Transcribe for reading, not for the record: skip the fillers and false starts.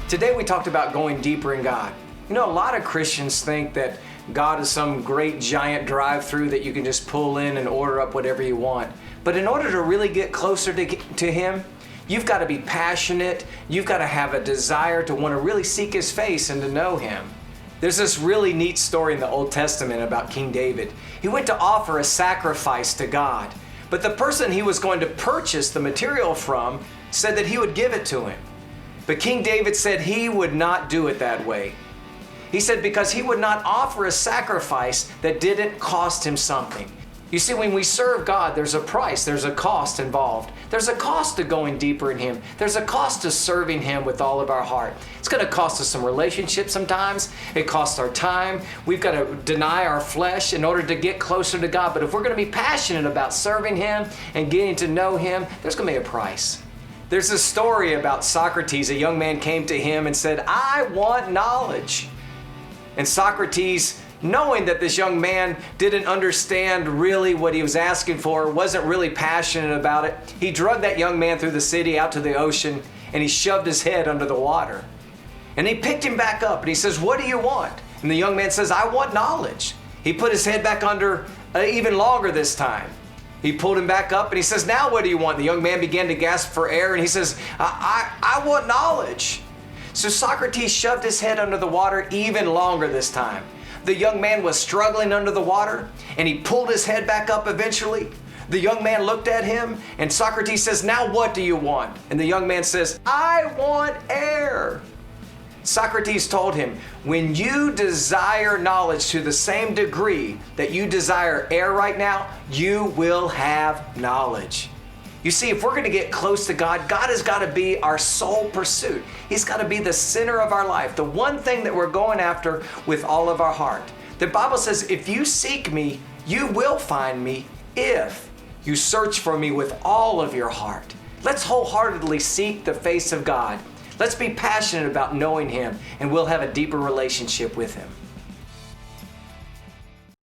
Today we talked about going deeper in God. You know, a lot of Christians think that God is some great giant drive-through that you can just pull in and order up whatever you want. But in order to really get closer to Him, you've got to be passionate. You've got to have a desire to want to really seek His face and to know Him. There's this really neat story in the Old Testament about King David. He went to offer a sacrifice to God, but the person he was going to purchase the material from said that he would give it to him. But King David said he would not do it that way. He said because he would not offer a sacrifice that didn't cost him something. You see, when we serve God, there's a price, there's a cost involved. There's a cost to going deeper in Him. There's a cost to serving Him with all of our heart. It's going to cost us some relationships sometimes. It costs our time. We've got to deny our flesh in order to get closer to God. But if we're going to be passionate about serving Him and getting to know Him, there's going to be a price. There's a story about Socrates. A young man came to him and said, "I want knowledge." And Socrates, knowing that this young man didn't understand really what he was asking for, wasn't really passionate about it, he dragged that young man through the city out to the ocean and he shoved his head under the water. And he picked him back up and he says, "What do you want?" And the young man says, "I want knowledge." He put his head back under even longer this time. He pulled him back up and he says, "Now what do you want?" The young man began to gasp for air and he says, I want knowledge." So Socrates shoved his head under the water even longer this time. The young man was struggling under the water and he pulled his head back up eventually. The young man looked at him and Socrates says, "Now what do you want?" And the young man says, "I want air." Socrates told him, when you desire knowledge to the same degree that you desire air right now, you will have knowledge. You see, if we're going to get close to God, God has got to be our sole pursuit. He's got to be the center of our life, the one thing that we're going after with all of our heart. The Bible says, if you seek me, you will find me if you search for me with all of your heart. Let's wholeheartedly seek the face of God. Let's be passionate about knowing Him, and we'll have a deeper relationship with Him.